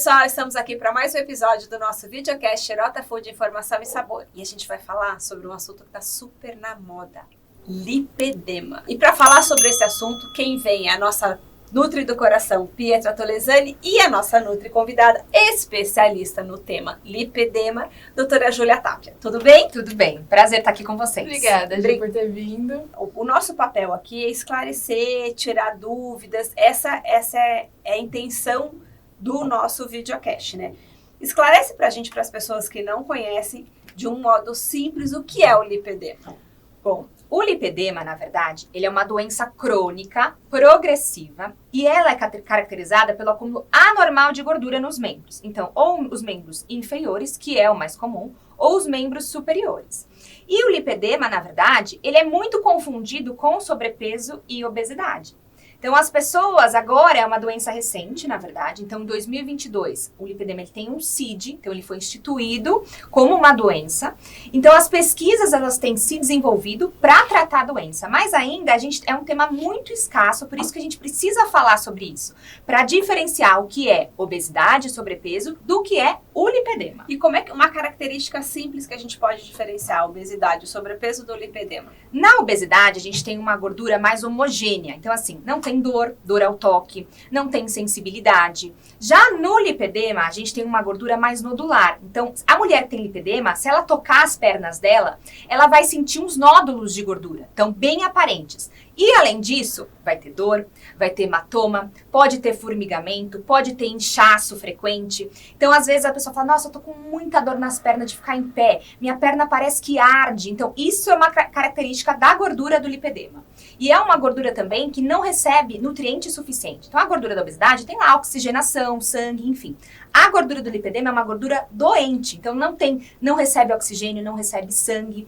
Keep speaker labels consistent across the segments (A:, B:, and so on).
A: pessoal, estamos aqui para mais um episódio do nosso videocast Rota Food, Informação e Sabor. E a gente vai falar sobre um assunto que está super na moda, lipedema. E para falar sobre esse assunto, quem vem é a nossa Nutri do Coração, Pietra Tolesani, e a nossa Nutri convidada, especialista no tema lipedema, doutora Júlia Tapia. Tudo bem?
B: Tudo bem. Prazer estar aqui com vocês.
C: Obrigada, Ju, por ter vindo.
A: O nosso papel aqui é esclarecer, tirar dúvidas. Essa é a intenção do nosso videocast, né? Esclarece pra gente, para as pessoas que não conhecem, de um modo simples, o que é o lipedema.
B: Bom, o lipedema, na verdade, ele é uma doença crônica, progressiva, e ela é caracterizada pelo acúmulo anormal de gordura nos membros. Então, ou os membros inferiores, que é o mais comum, ou os membros superiores. E o lipedema, na verdade, ele é muito confundido com sobrepeso e obesidade. Então, as pessoas, agora é uma doença recente, na verdade. Então, em 2022, o lipedema ele tem um CID, então ele foi instituído como uma doença. Então, as pesquisas, elas têm se desenvolvido para tratar a doença. Mas ainda, é um tema muito escasso, por isso que a gente precisa falar sobre isso. Para diferenciar o que é obesidade e sobrepeso do que é o lipedema.
A: E como é que uma característica simples que a gente pode diferenciar a obesidade e o sobrepeso do lipedema?
B: Na obesidade, a gente tem uma gordura mais homogênea. Então, assim, não tem dor ao toque, não tem sensibilidade. Já no lipedema, a gente tem uma gordura mais nodular. Então, a mulher que tem lipedema, se ela tocar as pernas dela, ela vai sentir uns nódulos de gordura, então bem aparentes. E além disso, vai ter dor, vai ter hematoma, pode ter formigamento, pode ter inchaço frequente. Então, às vezes a pessoa fala, nossa, eu tô com muita dor nas pernas de ficar em pé, minha perna parece que arde. Então, isso é uma característica da gordura do lipedema. E é uma gordura também que não recebe nutriente suficiente. Então, a gordura da obesidade tem lá oxigenação, sangue, enfim. A gordura do lipedema é uma gordura doente, então não recebe oxigênio, não recebe sangue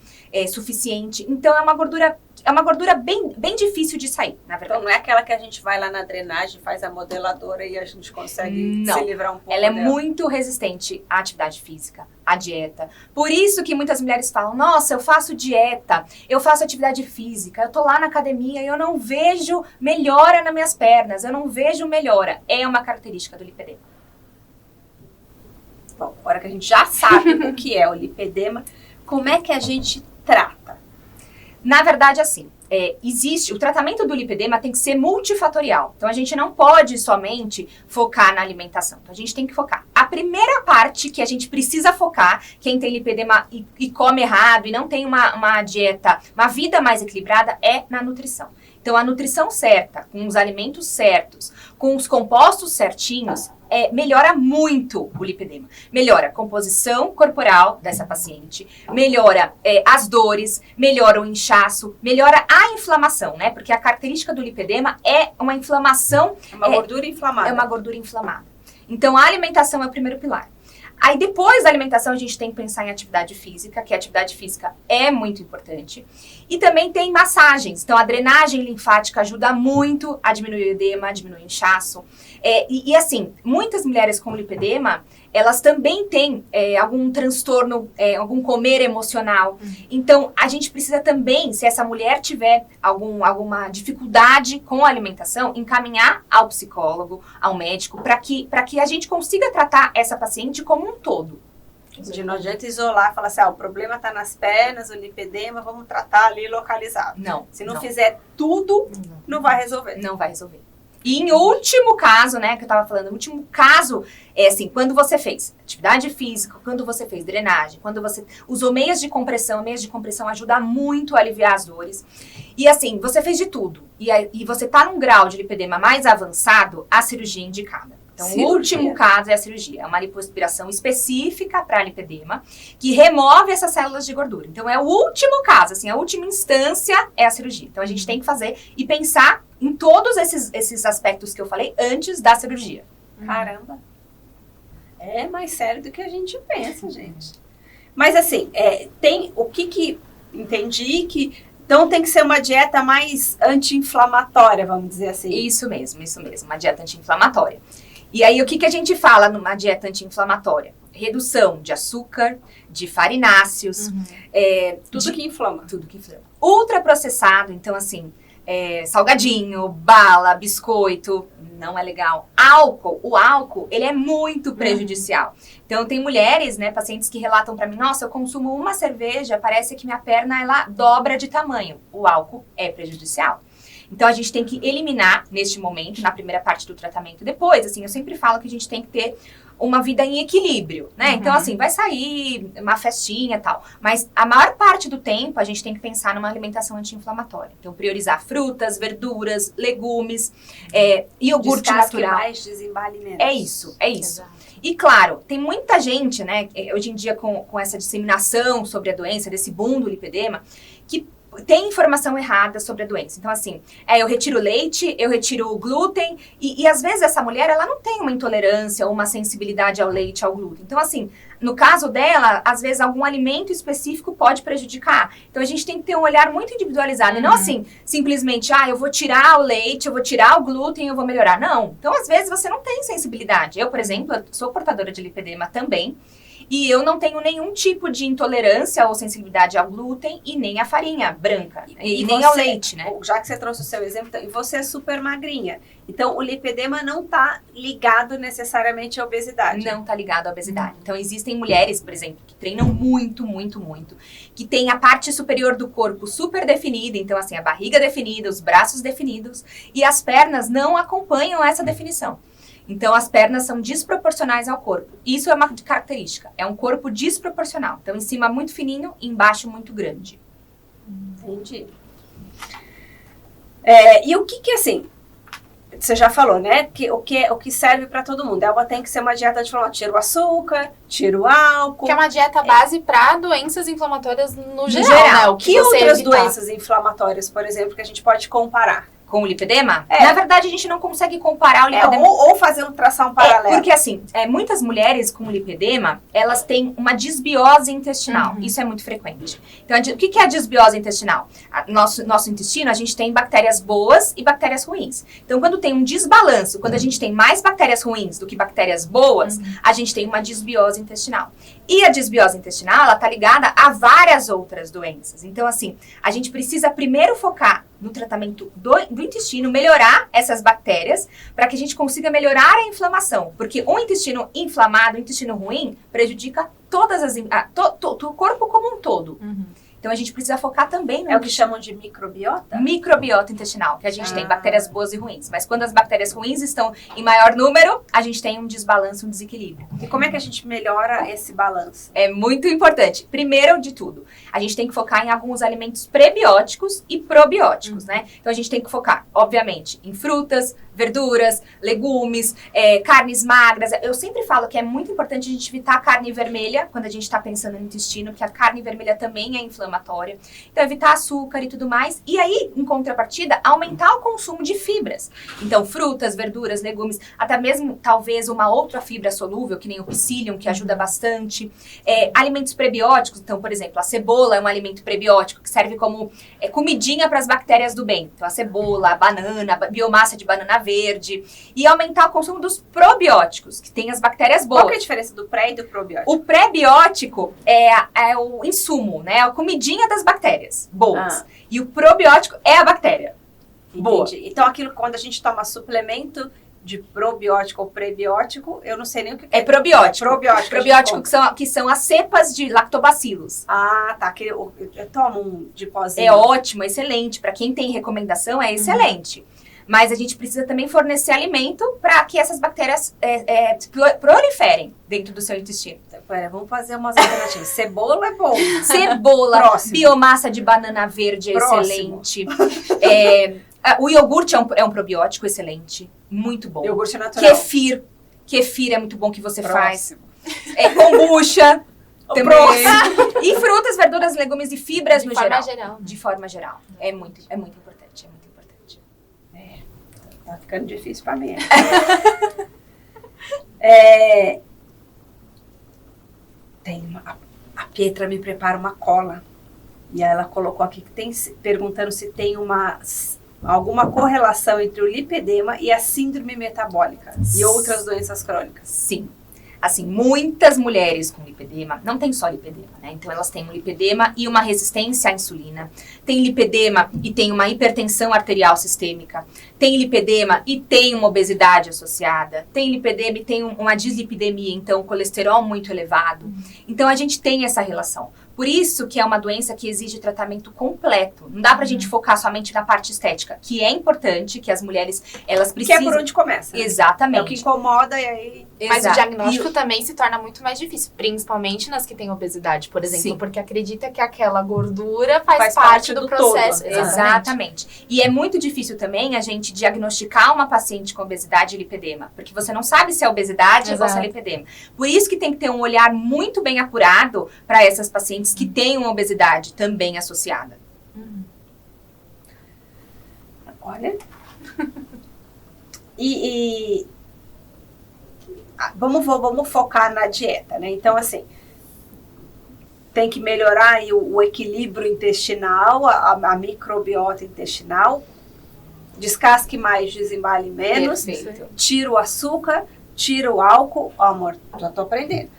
B: suficiente. Então, é uma gordura bem difícil de sair, na verdade.
A: Então, não é aquela que a gente vai lá na drenagem, faz a modeladora e a gente consegue se livrar um pouco
B: Ela é
A: dela.
B: muito resistente à atividade física, à dieta. Por isso que muitas mulheres falam, nossa, eu faço dieta, eu faço atividade física, eu tô lá na academia e eu não vejo melhora nas minhas pernas, eu não vejo melhora. É uma característica do lipedema.
A: Bom, agora que a gente já sabe o que é o lipedema, como é que a gente trata?
B: Na verdade, assim, o tratamento do lipedema tem que ser multifatorial. Então, a gente não pode somente focar na alimentação. Então, a gente tem que focar. A primeira parte que a gente precisa focar, quem tem lipedema e come errado e não tem uma dieta, uma vida mais equilibrada, é na nutrição. Então, a nutrição certa, com os alimentos certos, com os compostos certinhos, melhora muito o lipedema. Melhora a composição corporal dessa paciente, melhora as dores, melhora o inchaço, melhora a inflamação, né? Porque a característica do lipedema é uma inflamação.
A: É uma gordura inflamada.
B: É uma gordura inflamada. Então, a alimentação é o primeiro pilar. Aí, depois da alimentação, a gente tem que pensar em atividade física, que a atividade física é muito importante. E também tem massagens. Então, a drenagem linfática ajuda muito a diminuir o edema, a diminuir o inchaço. E assim, muitas mulheres com lipedema, elas também têm algum transtorno, algum comer emocional. Então, a gente precisa também, se essa mulher tiver alguma dificuldade com a alimentação, encaminhar ao psicólogo, ao médico, para que a gente consiga tratar essa paciente como um todo.
A: Não adianta isolar, falar assim, o problema está nas pernas, o lipedema, vamos tratar ali localizado.
B: Não.
A: Se não fizer tudo, não vai resolver.
B: Não vai resolver. E em último caso, né, que eu tava falando, o último caso é assim, quando você fez atividade física, quando você fez drenagem, quando você usou meias de compressão ajuda muito a aliviar as dores. E assim, você fez de tudo, e você tá num grau de lipedema mais avançado, a cirurgia é indicada. Então, o último caso é a cirurgia. É uma lipoaspiração específica para lipedema, que remove essas células de gordura. Então, é o último caso, assim, a última instância é a cirurgia. Então, a gente tem que fazer e pensar em todos esses aspectos que eu falei antes da cirurgia.
A: Caramba! É mais sério do que a gente pensa, gente. Mas, assim, tem o que entendi que... Então, tem que ser uma dieta mais anti-inflamatória, vamos dizer assim.
B: Isso mesmo, uma dieta anti-inflamatória. E aí, o que a gente fala numa dieta anti-inflamatória? Redução de açúcar, de farináceos.
A: Tudo que inflama.
B: Tudo que inflama. Ultraprocessado, então assim, salgadinho, bala, biscoito, não é legal. O álcool, ele é muito prejudicial. Então, tem mulheres, né, pacientes que relatam pra mim, nossa, eu consumo uma cerveja, parece que minha perna, ela dobra de tamanho. O álcool é prejudicial. Então, a gente tem que eliminar neste momento, na primeira parte do tratamento. Depois, assim, eu sempre falo que a gente tem que ter uma vida em equilíbrio, né? Então, assim, vai sair uma festinha e tal. Mas a maior parte do tempo, a gente tem que pensar numa alimentação anti-inflamatória. Então, priorizar frutas, verduras, legumes, iogurte natural.
A: Mais, desembale menos.
B: É isso.
C: Exato.
B: E claro, tem muita gente, né, hoje em dia com essa disseminação sobre a doença, desse boom do lipedema, que tem informação errada sobre a doença. Então, assim, eu retiro leite, eu retiro o glúten, e às vezes essa mulher, ela não tem uma intolerância ou uma sensibilidade ao leite, ao glúten. Então, assim, no caso dela, às vezes algum alimento específico pode prejudicar. Então, a gente tem que ter um olhar muito individualizado. E não assim, simplesmente, eu vou tirar o leite, eu vou tirar o glúten, eu vou melhorar. Não. Então, às vezes, você não tem sensibilidade. Eu, por exemplo, eu sou portadora de lipedema também. E eu não tenho nenhum tipo de intolerância ou sensibilidade ao glúten e nem à farinha branca. E nem ao leite, né?
A: Já que você trouxe o seu exemplo, e você é super magrinha. Então, o lipedema não está ligado necessariamente à obesidade.
B: Não está ligado à obesidade. Então, existem mulheres, por exemplo, que treinam muito, muito, muito, que têm a parte superior do corpo super definida. Então, assim, a barriga definida, os braços definidos. E as pernas não acompanham essa definição. Então, as pernas são desproporcionais ao corpo. Isso é uma característica. É um corpo desproporcional. Então, em cima muito fininho, embaixo muito grande.
A: Entendi. E o que assim, você já falou, né? O que serve para todo mundo. Ela tem que ser uma dieta anti-inflamatória. Tira o açúcar, tira o álcool.
C: Que é uma dieta base para doenças inflamatórias no geral, né? O
A: que outras doenças inflamatórias, por exemplo, que a gente pode comparar?
B: Com o lipedema? Na verdade, a gente não consegue comparar o lipedema.
A: Ou traçar um paralelo.
B: Porque assim, muitas mulheres com lipedema, elas têm uma desbiose intestinal. Isso é muito frequente. Então, o que é a desbiose intestinal? Nosso intestino, a gente tem bactérias boas e bactérias ruins. Então, quando tem um desbalanço, quando a gente tem mais bactérias ruins do que bactérias boas, a gente tem uma desbiose intestinal. E a desbiose intestinal, ela tá ligada a várias outras doenças. Então, assim, a gente precisa primeiro focar no tratamento do intestino, melhorar essas bactérias, para que a gente consiga melhorar a inflamação. Porque o intestino inflamado, o intestino ruim, prejudica todas o corpo como um todo. Então, a gente precisa focar também no...
A: É o que chamam de microbiota?
B: Microbiota intestinal, que a gente tem bactérias boas e ruins. Mas quando as bactérias ruins estão em maior número, a gente tem um desbalanço, um desequilíbrio.
A: E como é que a gente melhora esse balanço?
B: É muito importante. Primeiro de tudo, a gente tem que focar em alguns alimentos prebióticos e probióticos, né? Então, a gente tem que focar, obviamente, em frutas, verduras, legumes, carnes magras. Eu sempre falo que é muito importante a gente evitar a carne vermelha quando a gente está pensando no intestino, porque a carne vermelha também é inflamatória. Então, evitar açúcar e tudo mais. E aí, em contrapartida, aumentar o consumo de fibras. Então, frutas, verduras, legumes, até mesmo, talvez, uma outra fibra solúvel, que nem o psyllium, que ajuda bastante. Alimentos prebióticos. Então, por exemplo, a cebola é um alimento prebiótico que serve como comidinha para as bactérias do bem. Então, a cebola, a banana, a biomassa de banana verde. E aumentar o consumo dos probióticos, que tem as bactérias boas.
A: Qual que é a diferença do pré e do probiótico?
B: O prebiótico é o insumo, né? A comidinha das bactérias boas. E o probiótico é a bactéria boa.
A: Então, aquilo quando a gente toma suplemento de probiótico ou prebiótico, eu não sei nem o que
B: é probiótico.
A: Probiótico
B: que são as cepas de lactobacilos.
A: Tá. Eu tomo um de pozinho.
B: É ótimo, excelente. Para quem tem recomendação, é excelente. Mas a gente precisa também fornecer alimento para que essas bactérias proliferem dentro do seu intestino.
A: Pera, vamos fazer umas alternativas. Cebola é bom.
B: Cebola, biomassa de banana verde é excelente. O iogurte é um probiótico excelente. Muito bom.
A: Iogurte natural.
B: Kefir é muito bom que você faz. Kombucha. Também. E frutas, verduras, legumes e fibras no geral. De forma geral. É muito importante.
A: Tá ficando difícil pra mim. A Pietra me prepara uma cola. E aí ela colocou aqui que perguntando se tem alguma correlação entre o lipedema e a síndrome metabólica e outras doenças crônicas.
B: Sim. Assim, muitas mulheres com lipedema, não tem só lipedema, né? Então elas têm um lipedema e uma resistência à insulina. Tem lipedema e tem uma hipertensão arterial sistêmica. Tem lipedema e tem uma obesidade associada. Tem lipedema e tem uma dislipidemia, então colesterol muito elevado. Então a gente tem essa relação. Por isso que é uma doença que exige tratamento completo. Não dá pra gente focar somente na parte estética, que é importante, que as mulheres, elas precisam...
A: Que é por onde começa. Né?
B: Exatamente.
A: É o que incomoda e aí...
C: Mas o
B: Exato.
C: diagnóstico também se torna muito mais difícil, principalmente nas que têm obesidade, por exemplo,
B: Sim.
C: porque acredita que aquela gordura faz
A: parte
C: parte do
A: do
C: processo.
A: todo.
B: Exatamente. E é muito difícil também a gente diagnosticar uma paciente com obesidade e lipedema, porque você não sabe se é obesidade ou se é lipedema. Por isso que tem que ter um olhar muito bem apurado para essas pacientes que têm uma obesidade também associada.
A: Olha. Vamos focar na dieta, né? Então, assim, tem que melhorar aí o equilíbrio intestinal, a microbiota intestinal, descasque mais, desembale menos,
B: Perfeito.
A: tira o açúcar, tira o álcool. Ó, amor, já tô aprendendo.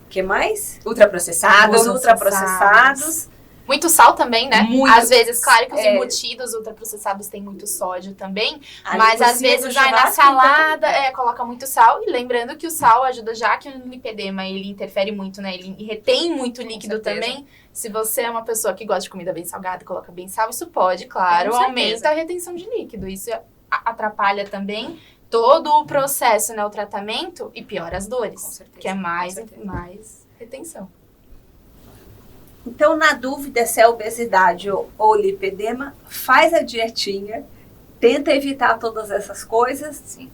A: Que mais?
B: Ultraprocessados.
A: Os ultraprocessados.
C: Muito sal também, né?
B: Muito.
C: Às vezes, claro que os
B: É.
C: embutidos ultraprocessados têm muito sódio também,
A: Ali
C: mas
A: por
C: às
A: cima
C: vezes
A: do
C: vai na
A: churrasco,
C: salada,
A: então,
C: coloca muito sal. E lembrando que o sal ajuda, já que o lipedema, ele interfere muito, né? Ele retém muito líquido
B: certeza.
C: também. Se você é uma pessoa que gosta de comida bem salgada, coloca bem sal, isso pode, claro,
B: Com certeza.
C: aumenta a retenção de líquido. Isso atrapalha também todo o processo, né? O tratamento e piora as dores,
B: Com certeza,
C: que é mais
B: com certeza.
C: retenção.
A: Então, na dúvida se é obesidade ou lipedema, faz a dietinha, tenta evitar todas essas coisas,
B: Sim.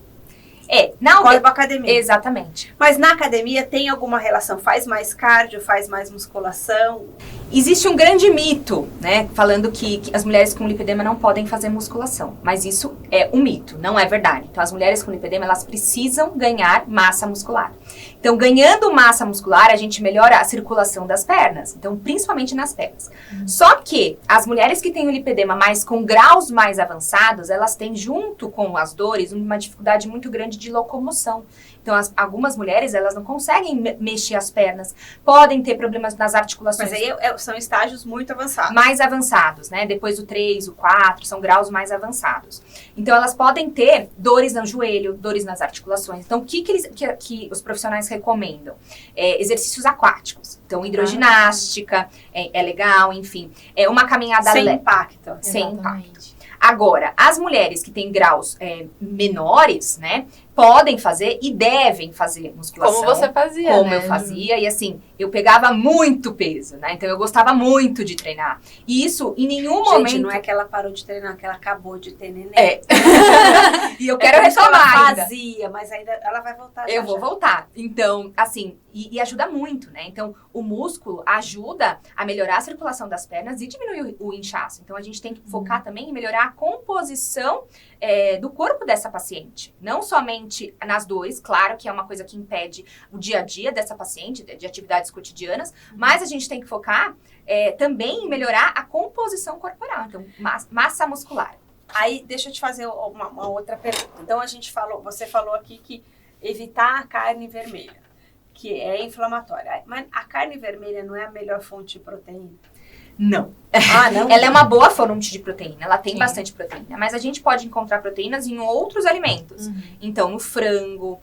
B: Na
A: corre pra academia.
B: Exatamente.
A: Mas na academia tem alguma relação? Faz mais cardio, faz mais musculação?
B: Existe um grande mito, né, falando que as mulheres com lipedema não podem fazer musculação, mas isso é um mito, não é verdade. Então, as mulheres com lipedema, elas precisam ganhar massa muscular. Então, ganhando massa muscular, a gente melhora a circulação das pernas, então, principalmente nas pernas. Só que as mulheres que têm o lipedema, mas com graus mais avançados, elas têm, junto com as dores, uma dificuldade muito grande de locomoção. Então, algumas mulheres, elas não conseguem mexer as pernas, podem ter problemas nas articulações.
A: Mas aí são estágios muito avançados.
B: Mais avançados, né? Depois do 3, o 4, são graus mais avançados. Então, elas podem ter dores no joelho, dores nas articulações. Então, o que os profissionais recomendam? Exercícios aquáticos. Então, hidroginástica é legal, enfim. Uma caminhada
A: Sem
B: leve.
A: impacto.
B: Sem impacto.
C: Exatamente.
B: Agora, as mulheres que têm graus menores, né? Podem fazer e devem fazer musculação.
C: Como você fazia,
B: Como
C: né?
B: eu fazia, e assim, eu pegava muito peso, né? Então eu gostava muito de treinar. E isso, em nenhum
A: Gente,
B: momento.
A: não é que ela parou de treinar, que ela acabou de ter neném.
B: E eu quero
A: por isso que
B: retomar
A: ela
B: ainda.
A: fazia, mas ainda ela vai voltar.
B: Eu
A: já,
B: vou
A: já.
B: voltar. Então, assim, e ajuda muito, né? Então, o músculo ajuda a melhorar a circulação das pernas e diminuir o inchaço. Então, a gente tem que focar também em melhorar a composição do corpo dessa paciente. Não somente nas dores, claro que é uma coisa que impede o dia a dia dessa paciente, de atividades cotidianas, mas a gente tem que focar também em melhorar a composição corporal. Então, massa muscular.
A: Aí, deixa eu te fazer uma outra pergunta. Então, você falou aqui que evitar a carne vermelha, que é inflamatória. Mas a carne vermelha não é a melhor fonte de proteína?
B: Não.
A: Ah, não?
B: Ela é uma boa fonte de proteína, ela tem
C: Sim.
B: bastante proteína, mas a gente pode encontrar proteínas em outros alimentos. Então, no frango,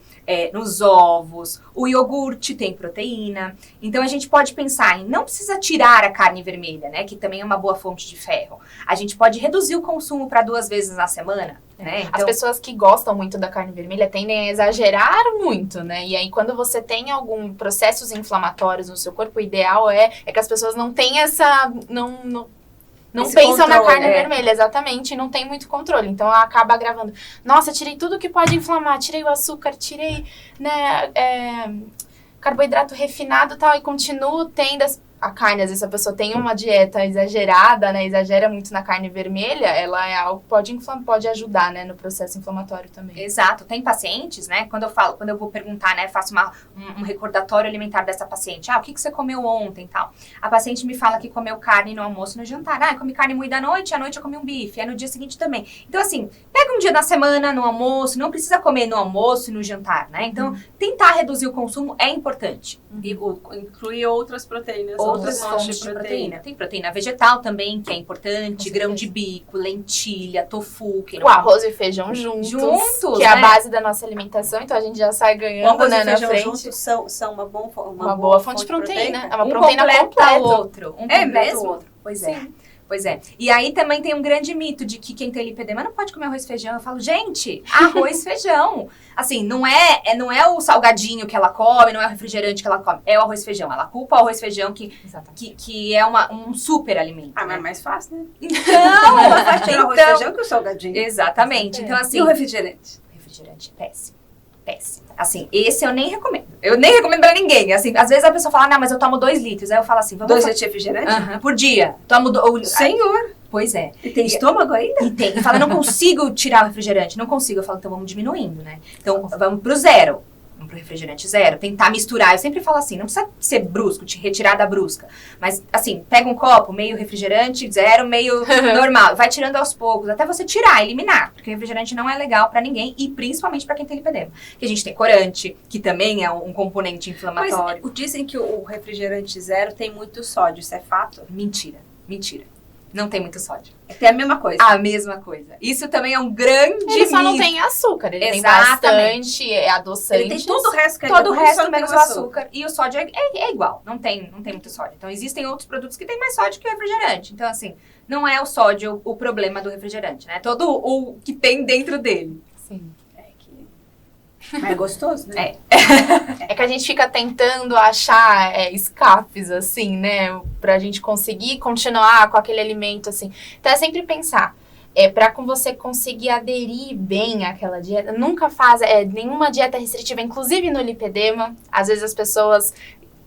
B: nos ovos, o iogurte tem proteína. Então, a gente pode pensar em não precisa tirar a carne vermelha, né, que também é uma boa fonte de ferro. A gente pode reduzir o consumo para 2 vezes na semana, né?
C: As
B: Então,
C: pessoas que gostam muito da carne vermelha tendem a exagerar muito, né? E aí, quando você tem algum processos inflamatórios no seu corpo, o ideal é que as pessoas não tenham essa... Não
A: Esse
C: pensam na
A: controle,
C: carne vermelha, exatamente, e não tem muito controle. Então, ela acaba agravando. Nossa, tirei tudo que pode inflamar. Tirei o açúcar, tirei, né, carboidrato refinado e tal, e continuo tendo a carne. Às vezes, se a pessoa tem uma dieta exagerada, né, exagera muito na carne vermelha, ela é algo que pode ajudar, né, no processo inflamatório também.
B: exato. Tem pacientes, né? Quando eu vou perguntar, né? Faço um recordatório alimentar dessa paciente. O que você comeu ontem e tal? A paciente me fala que comeu carne no almoço e no jantar. Eu comi carne moída à noite eu comi um bife. Aí no dia seguinte também. Então, assim, pega pega um dia na semana, no almoço, não precisa comer no almoço e no jantar, né? Então, tentar reduzir o consumo é importante.
A: E incluir outras proteínas,
B: Outras fontes de proteína. Tem proteína vegetal também, que é importante, grão de bico, lentilha, tofu. Que
C: O arroz e feijão juntos, que é a base da nossa alimentação, então a gente já sai
A: O
C: ganhando,
A: arroz
C: né,
A: e
C: na
A: feijão
C: frente.
A: juntos são uma
C: Uma boa fonte de proteína. É uma
B: Um
C: proteína
B: completa
C: completa.
B: o outro. Um
A: É
B: completa
A: mesmo?
B: o outro. Pois é. Pois é. E aí também tem um grande mito de que quem tem lipedema não pode comer arroz e feijão. Eu falo, gente, arroz e feijão. Assim, não é o salgadinho que ela come, não é o refrigerante que ela come. É o arroz e feijão. Ela culpa o arroz e feijão que é um super alimento.
A: Ah, mas
B: né?
A: é mais fácil, né?
B: Então,
A: É mais fácil tirar o arroz e feijão que o salgadinho.
B: Exatamente. Então, assim...
A: E o refrigerante?
B: Refrigerante é péssimo. Péssimo. Assim, esse eu nem recomendo. Eu nem recomendo pra ninguém. Assim, às vezes a pessoa fala, não, mas eu tomo 2 litros. Aí eu falo assim, vamos...
A: 2 litros de refrigerante?
B: Aham, por dia. Tomo...
A: Senhor!
B: Pois é.
A: E tem estômago ainda?
B: E tem. E fala, não consigo tirar o refrigerante. Não consigo. Eu falo, então vamos diminuindo, né? Então, vamos pro zero. Vamos pro refrigerante zero. Tentar misturar. Eu sempre falo assim, não precisa ser brusco, te retirar da brusca. Mas, assim, pega um copo, meio refrigerante, zero, meio normal. Vai tirando aos poucos, até você tirar, eliminar. Porque refrigerante não é legal pra ninguém. E principalmente pra quem tem lipedema. Que a gente tem corante, que também é um componente inflamatório.
A: Mas dizem que o refrigerante zero tem muito sódio. Isso é fato?
B: Mentira. Mentira. Não tem muito sódio.
A: Tem a mesma coisa.
B: A mesma coisa. Isso também é um grande
C: Ele só não
B: mito.
C: tem açúcar, ele
B: Exatamente.
C: tem bastante adoçante.
A: Ele tem todo o resto que é
B: Todo o
A: bom,
B: resto
A: só não tem
B: menos o açúcar. E o sódio é igual. Não tem muito sódio. Então, existem outros produtos que têm mais sódio que o refrigerante. Então, assim, não é o sódio o problema do refrigerante, né? Todo o que tem dentro dele.
C: Sim.
A: Mas é gostoso, né?
C: É que a gente fica tentando achar escapes, assim, né? Pra gente conseguir continuar com aquele alimento, assim. Então é sempre pensar, pra você conseguir aderir bem àquela dieta, nunca faz nenhuma dieta restritiva, inclusive no lipedema. Às vezes as pessoas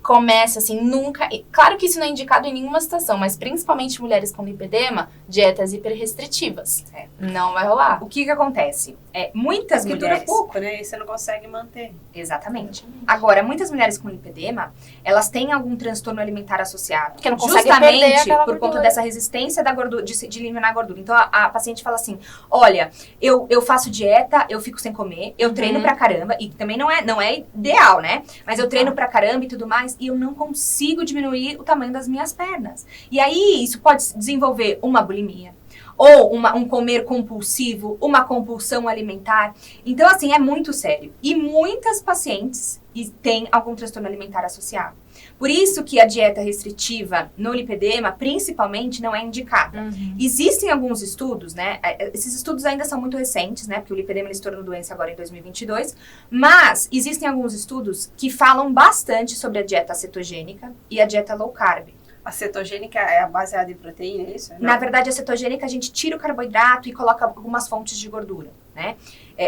C: começam assim, nunca... Claro que isso não é indicado em nenhuma situação, mas principalmente mulheres com lipedema, dietas hiperrestritivas. Não vai rolar.
B: O que acontece? Muitas
A: Que
B: mulheres...
A: dura pouco, né? E você não consegue manter.
B: Exatamente. Agora, muitas mulheres com lipedema, elas têm algum transtorno alimentar associado.
C: Porque não consegue perder
B: justamente
C: aquela
B: por conta
C: gordura.
B: dessa resistência da gordura, de eliminar a gordura. Então, a paciente fala assim, olha, eu faço dieta, eu fico sem comer, eu treino pra caramba, e também não é ideal, né? Mas eu treino pra caramba e tudo mais, e eu não consigo diminuir o tamanho das minhas pernas. E aí, isso pode desenvolver uma bulimia, ou um comer compulsivo, uma compulsão alimentar. Então, assim, é muito sério. E muitas pacientes têm algum transtorno alimentar associado. Por isso que a dieta restritiva no lipedema, principalmente, não é indicada. Existem alguns estudos, né? Esses estudos ainda são muito recentes, né? Porque o lipedema ele se tornou doença agora em 2022. Mas existem alguns estudos que falam bastante sobre a dieta cetogênica e a dieta low carb.
A: A cetogênica é baseada em proteína, é isso? Não.
B: Na verdade, a cetogênica a gente tira o carboidrato e coloca algumas fontes de gordura, né?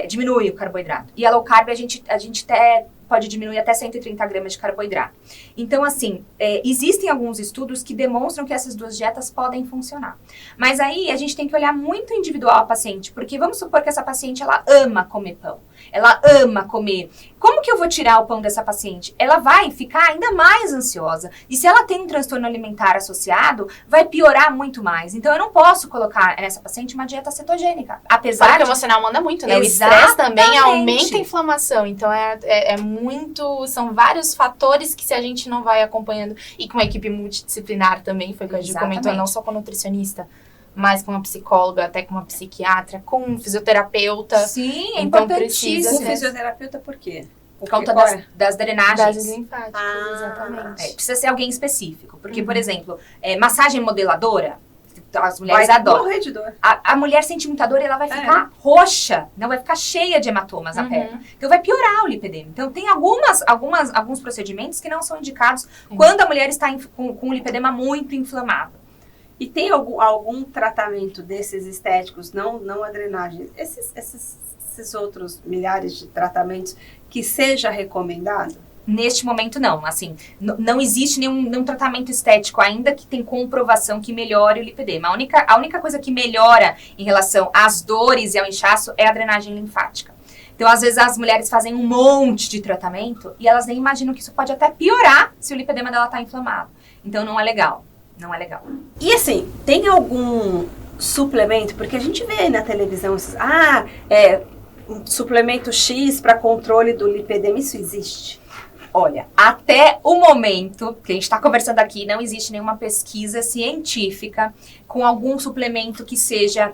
B: Diminui o carboidrato. E a low carb a gente até pode diminuir até 130 gramas de carboidrato. Então, assim, existem alguns estudos que demonstram que essas duas dietas podem funcionar. Mas aí a gente tem que olhar muito individual a paciente, porque vamos supor que essa paciente, ela ama comer pão. Ela ama comer. Como que eu vou tirar o pão dessa paciente? Ela vai ficar ainda mais ansiosa. E se ela tem um transtorno alimentar associado, vai piorar muito mais. Então, eu não posso colocar nessa paciente uma dieta cetogênica. Apesar
C: Claro que o
B: de...
C: emocional manda muito, né?
B: Exatamente.
C: O estresse também aumenta a inflamação. Então, muito... São vários fatores que se a gente não vai acompanhando. E com uma equipe multidisciplinar também, foi o que a gente comentou, não só com a nutricionista, mas com uma psicóloga, até com uma psiquiatra, com um fisioterapeuta.
B: Sim, é
C: Então,
B: importantíssimo.
A: O
C: precisa
A: fisioterapeuta por quê?
B: Por conta das drenagens.
C: Das linfáticas,
A: Ah,
C: exatamente.
B: Precisa ser alguém específico. Porque, por exemplo, massagem modeladora, as
A: Vai
B: mulheres adoram.
A: morrer de dor.
B: A mulher sente muita dor e ela vai ficar roxa, não vai ficar cheia de hematomas na perna. Então vai piorar o lipedema. Então tem alguns procedimentos que não são indicados quando a mulher está com o lipedema muito inflamado.
A: E tem algum tratamento desses estéticos, não a drenagem, esses outros milhares de tratamentos que seja recomendado?
B: Neste momento, não. Assim, não existe nenhum tratamento estético ainda que tem comprovação que melhore o lipedema. A única coisa que melhora em relação às dores e ao inchaço é a drenagem linfática. Então, às vezes, as mulheres fazem um monte de tratamento e elas nem imaginam que isso pode até piorar se o lipedema dela está inflamado. Então, não é legal. Não é legal.
A: E assim, tem algum suplemento, porque a gente vê aí na televisão esses, um suplemento X para controle do lipedema, isso existe?
B: Olha, até o momento que a gente está conversando aqui, não existe nenhuma pesquisa científica com algum suplemento que seja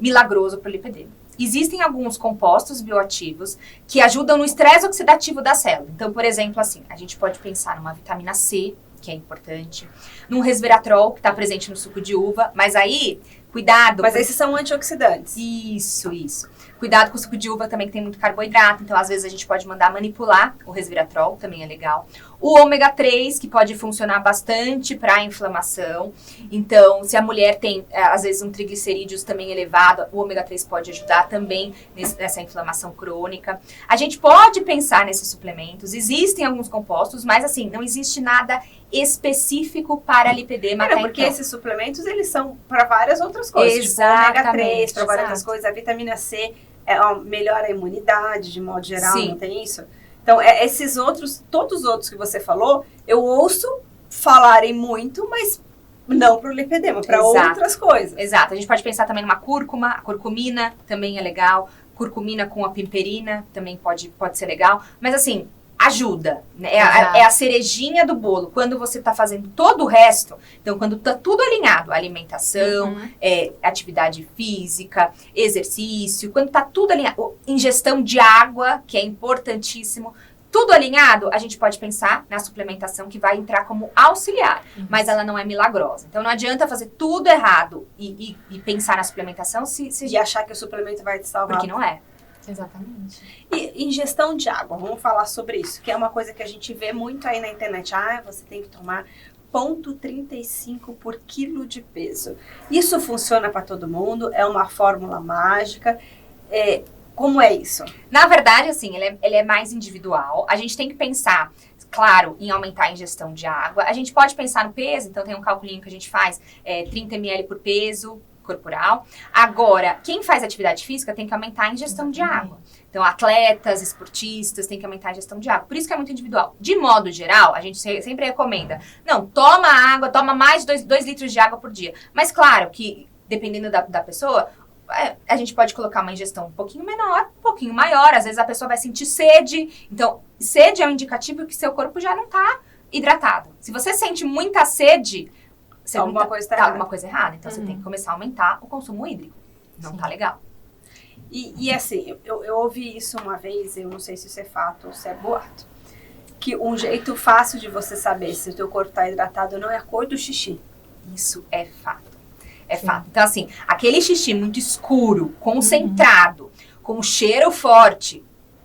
B: milagroso para o lipedema. Existem alguns compostos bioativos que ajudam no estresse oxidativo da célula. Então, por exemplo, assim, a gente pode pensar numa vitamina C, que é importante, num resveratrol, que está presente no suco de uva, mas aí, cuidado.
A: Mas esses são antioxidantes.
B: Isso. Cuidado com o suco de uva também, que tem muito carboidrato, então às vezes a gente pode mandar manipular o resveratrol, também é legal. O ômega 3, que pode funcionar bastante para a inflamação. Então, se a mulher tem, às vezes, um triglicerídeos também elevado, o ômega 3 pode ajudar também nessa inflamação crônica. A gente pode pensar nesses suplementos, existem alguns compostos, mas assim, não existe nada específico para lipedema.
A: Porque esses suplementos, eles são para várias outras coisas.
B: Exatamente.
A: Tipo, ômega 3, para várias outras coisas. A vitamina C melhora a imunidade, de modo geral,
B: Sim.
A: Não tem isso? Então, esses outros, todos os outros que você falou, eu ouço falarem muito, mas não para o lipedema, para outras coisas.
B: Exato. A gente pode pensar também numa cúrcuma, a curcumina também é legal, curcumina com a piperina também pode ser legal, mas assim, ajuda, né? É a cerejinha do bolo. Quando você está fazendo todo o resto, então quando está tudo alinhado, alimentação, atividade física, exercício, quando está tudo alinhado, ingestão de água, que é importantíssimo, tudo alinhado, a gente pode pensar na suplementação que vai entrar como auxiliar, mas ela não é milagrosa. Então não adianta fazer tudo errado e pensar na suplementação
A: e achar que o suplemento vai te salvar.
B: Porque não é.
C: Exatamente.
A: E ingestão de água, vamos falar sobre isso, que é uma coisa que a gente vê muito aí na internet. Você tem que tomar 0,35 por quilo de peso. Isso funciona para todo mundo? É uma fórmula mágica? Como é isso?
B: Na verdade, assim, ele é mais individual. A gente tem que pensar, claro, em aumentar a ingestão de água. A gente pode pensar no peso, então tem um calculinho que a gente faz, 30 ml por peso corporal. Agora, quem faz atividade física tem que aumentar a ingestão de água. Então, atletas, esportistas, tem que aumentar a ingestão de água. Por isso que é muito individual. De modo geral, a gente sempre recomenda, não, toma água, toma mais de 2 litros de água por dia. Mas claro que, dependendo da pessoa, a gente pode colocar uma ingestão um pouquinho menor, um pouquinho maior. Às vezes a pessoa vai sentir sede. Então, sede é um indicativo que seu corpo já não está hidratado. Se você sente muita sede,
A: alguma coisa está
B: alguma coisa errada. Então, você tem que começar a aumentar o consumo hídrico. Não tá legal.
A: E assim, eu ouvi isso uma vez, eu não sei se isso é fato ou se é boato, que um jeito fácil de você saber se o teu corpo está hidratado ou não é a cor do xixi.
B: Isso é fato. É fato. Então, assim, aquele xixi muito escuro, concentrado, com cheiro forte,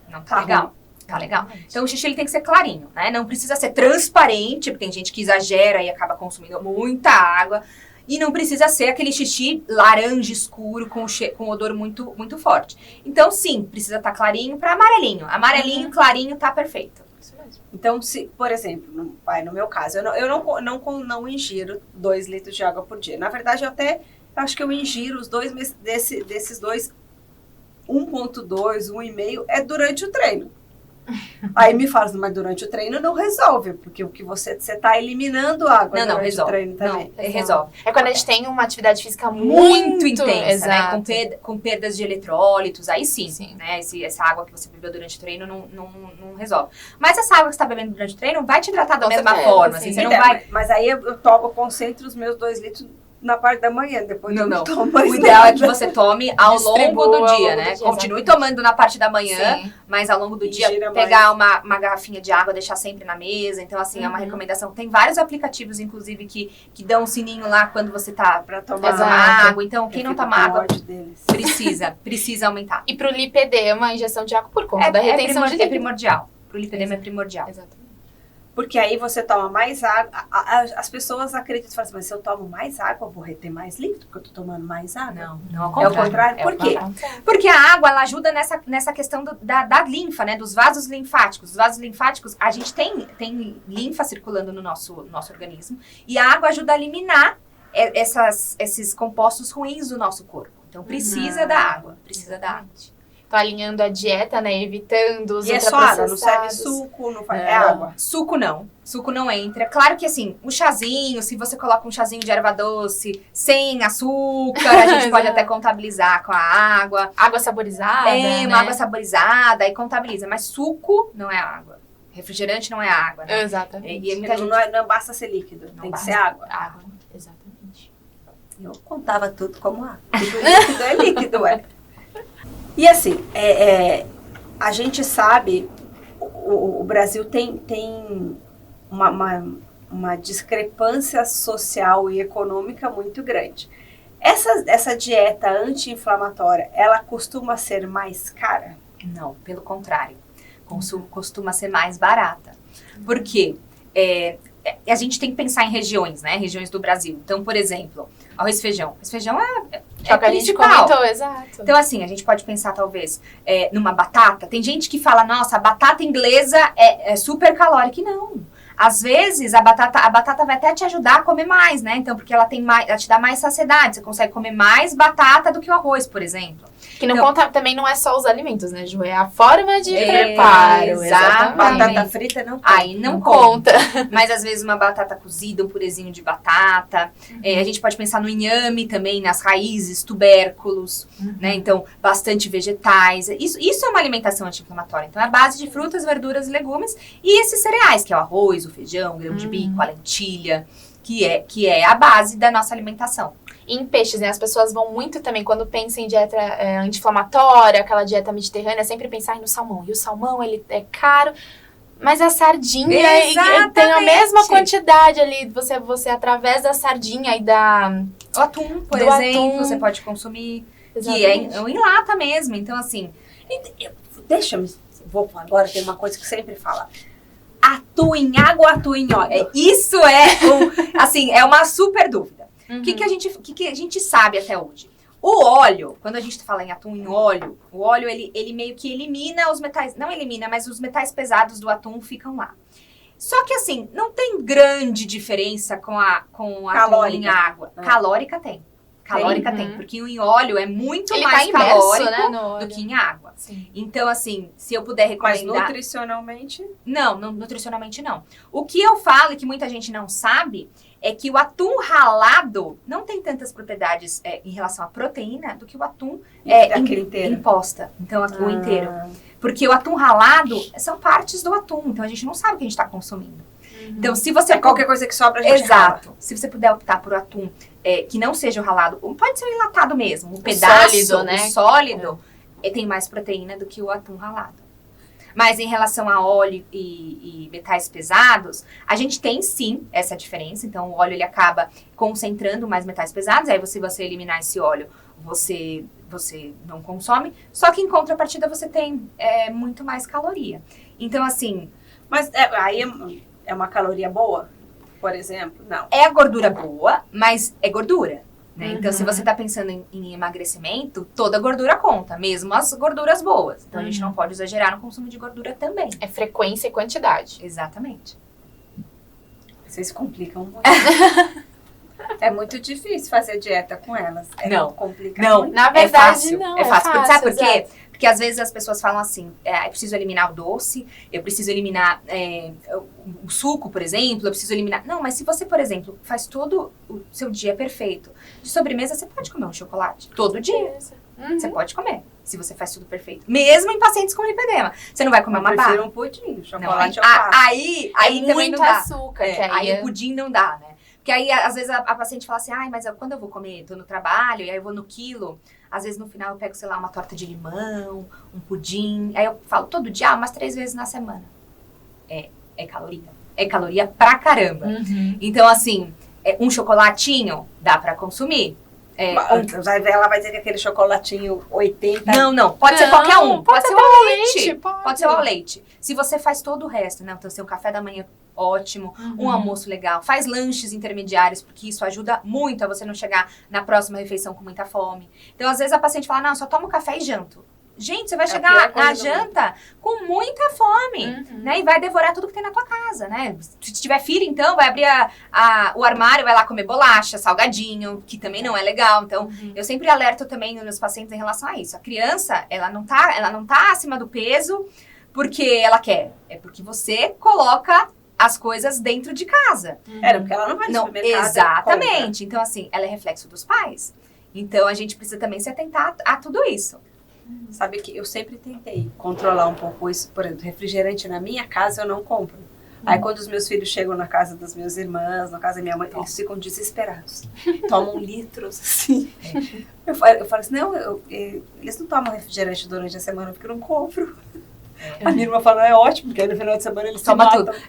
B: não tá legal. Tá legal? Então, o xixi ele tem que ser clarinho, né? Não precisa ser transparente, porque tem gente que exagera e acaba consumindo muita água. E não precisa ser aquele xixi laranja escuro com odor muito, muito forte. Então, sim, precisa estar clarinho para amarelinho. Amarelinho, clarinho, tá perfeito.
C: Isso mesmo.
A: Então, se, por exemplo, no meu caso, eu não ingiro 2 litros de água por dia. Na verdade, eu acho que eu ingiro os dois desses dois, 1,2, 1,5, é durante o treino. Aí me fala, mas durante o treino não resolve, porque o que você tá eliminando água durante
B: resolve.
A: O treino também.
B: Não, resolve.
C: É quando a gente tem uma atividade física
B: Muito intensa,
C: exato.
B: né? Com perdas de eletrólitos, aí sim. Né? Essa água que você bebeu durante o treino não resolve. Mas essa água que você tá bebendo durante o treino vai te hidratar da mesma forma. Assim, você não vai...
A: Mas aí eu concentro os meus 2 litros na parte da manhã, depois não tomo mais
B: O ideal
A: nada.
B: é que você tome ao longo do dia, né? Continue
C: exatamente.
B: tomando na parte da manhã,
C: Sim.
B: mas ao longo do dia
A: Gira
B: pegar uma garrafinha de água, deixar sempre na mesa. Então, assim, é uma recomendação. Tem vários aplicativos, inclusive, que dão um sininho lá quando você tá
A: Pra tomar
C: Exato.
B: água. Então, quem
A: Eu
B: não
A: fico
B: toma
A: com
B: água
A: ódio deles.
B: precisa aumentar.
C: E pro lipedema, a injeção de água por conta da retenção de
B: É
C: líquido.
B: primordial. Pro lipedema é primordial.
C: Exatamente.
A: Porque aí você toma mais água. As pessoas acreditam, falam assim, mas se eu tomo mais água, eu vou reter mais líquido, porque eu tô tomando mais água.
B: Não, ao
A: É o
B: contrário.
A: contrário? Por quê?
B: Porque a água, ela ajuda nessa questão da linfa, né? Dos vasos linfáticos. Os vasos linfáticos, a gente tem linfa circulando no nosso organismo. E a água ajuda a eliminar esses compostos ruins do nosso corpo. Então, precisa da água. Precisa da água.
C: tô alinhando a dieta, né? Evitando os
A: E é só água, não serve
C: ultraprocessados.
A: suco, não faz, é água.
B: Suco não. Suco não entra. Claro que assim, o chazinho, se você coloca um chazinho de erva doce sem açúcar, a gente pode até contabilizar com a água.
C: Água saborizada, né?
B: Uma água saborizada e contabiliza. Mas suco não é água. Refrigerante não é água, né?
C: Exatamente.
B: E muita gente...
A: Não basta ser líquido,
B: Não
A: tem que
B: basta.
A: ser água.
C: Água, exatamente.
A: Eu contava tudo como água. Tudo líquido é líquido, é. E assim, a gente sabe, o Brasil tem uma discrepância social e econômica muito grande. Essa dieta anti-inflamatória, ela costuma ser mais cara?
B: Não, pelo contrário. Costuma ser mais barata. Por quê? A gente tem que pensar em regiões, né? Regiões do Brasil. Então, por exemplo, arroz e feijão. Arroz e feijão é
C: o que a gente
B: principal.
C: comentou, exato.
B: Então, assim, a gente pode pensar, talvez, numa batata. Tem gente que fala, nossa, a batata inglesa é super calórica. E não. Às vezes, a batata vai até te ajudar a comer mais, né? Então, porque ela te dá mais saciedade. Você consegue comer mais batata do que o arroz, por exemplo.
C: Que não
B: Então,
C: conta, também não é só os alimentos, né, Ju? É a forma de preparo.
B: exatamente.
A: Batata frita não conta.
B: Aí não conta. Mas às vezes uma batata cozida, um purezinho de batata. A gente pode pensar no inhame também, nas raízes, tubérculos, né? Então, bastante vegetais. Isso é uma alimentação anti-inflamatória. Então, é a base de frutas, verduras e legumes. E esses cereais, que é o arroz, o feijão, o grão de bico, a lentilha, que é a base da nossa alimentação.
C: E em peixes, né? As pessoas vão muito também, quando pensam em dieta anti-inflamatória, aquela dieta mediterrânea, sempre pensar no salmão. E o salmão, ele é caro, mas a sardinha tem a mesma quantidade ali. Você através da sardinha e
B: O atum, por exemplo, você pode consumir,
C: Exatamente.
B: que é em lata mesmo. Então, assim...
A: Vou agora, tem uma coisa que sempre fala. Atum em água, atum em óleo.
B: Isso assim, é uma super dúvida. O que a gente sabe até hoje? O óleo, quando a gente fala em atum em óleo, o óleo ele meio que elimina os metais, não elimina, mas os metais pesados do atum ficam lá. Só que assim, não tem grande diferença com atum em água. Calórica tem. Calórica tem, porque em óleo é muito
C: Ele
B: mais
C: tá imerso,
B: calórico,
C: né, no óleo.
B: do que em água.
C: Sim.
B: Então, assim, se eu puder
A: Mas
B: recomendar...
A: nutricionalmente...
B: Não, nutricionalmente não. O que eu falo e que muita gente não sabe é que o atum ralado não tem tantas propriedades em relação à proteína do que o atum imposta. Então, o atum inteiro. Porque o atum ralado são partes do atum. Então, a gente não sabe o que a gente está consumindo. Então, se você...
A: qualquer coisa que sobra, a gente
B: Exato. Se você puder optar por atum que não seja o ralado, pode ser o enlatado mesmo, o pedaço,
C: sólido, né?
B: O sólido, tem mais proteína do que o atum ralado. Mas em relação a óleo e metais pesados, a gente tem sim essa diferença. Então, o óleo ele acaba concentrando mais metais pesados. Aí, se você eliminar esse óleo, você não consome. Só que em contrapartida, você tem muito mais caloria. Então, assim...
A: Mas aí é uma caloria boa, por exemplo? Não.
B: É a gordura boa, mas é gordura. Né? Então, se você está pensando em emagrecimento, toda gordura conta, mesmo as gorduras boas. Então, a gente não pode exagerar no consumo de gordura também.
C: É frequência e quantidade.
B: Exatamente.
A: Vocês complicam muito. É muito difícil fazer dieta com elas.
B: Não.
A: Complica
B: Não.
A: muito.
C: Na verdade,
B: É fácil. Sabe por quê?
C: exato.
B: Porque às vezes as pessoas falam assim, eu preciso eliminar o doce, eu preciso eliminar o suco, por exemplo, eu preciso eliminar... Não, mas se você, por exemplo, faz todo o seu dia perfeito, de sobremesa você pode comer um chocolate. Todo dia. Você pode comer, se você faz tudo perfeito. Mesmo em pacientes com lipedema. Você não vai comer uma barra.
A: Um pudim, chocolate
B: Não,
A: eu faço.
B: aí também
C: muito
B: não dá.
C: açúcar. que
B: Aí o pudim não dá, né? Porque aí, às vezes, a paciente fala assim, mas quando eu vou comer, tô no trabalho, e aí eu vou no quilo, às vezes no final eu pego, sei lá, uma torta de limão, um pudim, aí eu falo todo dia, umas 3 vezes na semana. É caloria. É caloria pra caramba. Então, assim, um chocolatinho dá pra consumir.
A: Ela vai ter aquele chocolatinho 80.
B: Não. Pode ser qualquer um. Pode ser o ao leite. Pode ser o ao leite. Se você faz todo o resto, né? Então, seu café da manhã ótimo, um almoço legal, faz lanches intermediários, porque isso ajuda muito a você não chegar na próxima refeição com muita fome. Então, às vezes a paciente fala, não, só tomo café e janto. Gente, você vai
A: É a
B: chegar
A: pior coisa
B: na
A: do
B: janta com muita fome, né? E vai devorar tudo que tem na tua casa, né? Se tiver filho, então, vai abrir o armário, vai lá comer bolacha, salgadinho, que também não é legal. Então, eu sempre alerto também nos meus pacientes em relação a isso. A criança, ela não tá acima do peso porque ela quer. É porque você coloca as coisas dentro de casa.
A: Porque ela não vai no
B: Não,
A: supermercado.
B: exatamente. Então, assim, ela é reflexo dos pais. Então, a gente precisa também se atentar a tudo isso.
A: Sabe que eu sempre tentei controlar um pouco isso. Por exemplo, refrigerante na minha casa eu não compro. Aí quando os meus filhos chegam na casa das minhas irmãs, na casa da minha mãe, eles ficam desesperados. Tomam litros, assim. Eu falo assim, não, eles não tomam refrigerante durante a semana porque eu não compro. A minha irmã fala, é ótimo, porque aí no final de semana eles
B: Toma
A: se matam.
B: tudo.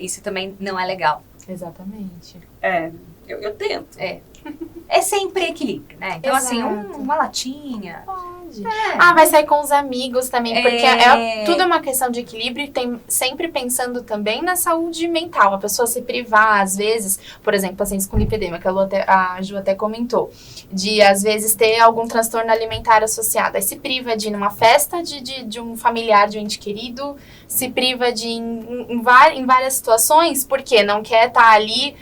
B: Isso também não é legal.
C: Exatamente.
A: Eu tento.
B: É sempre equilíbrio, né? Então, assim,
C: Exato.
B: uma latinha.
C: Pode. Vai sair com os amigos também, porque tudo é uma questão de equilíbrio e tem sempre pensando também na saúde mental. A pessoa se privar, às vezes, por exemplo, pacientes com lipedema, que a Ju até comentou, de, às vezes, ter algum transtorno alimentar associado. Aí se priva de ir numa festa de um familiar, de um ente querido, se priva de em várias situações, porque não quer estar ali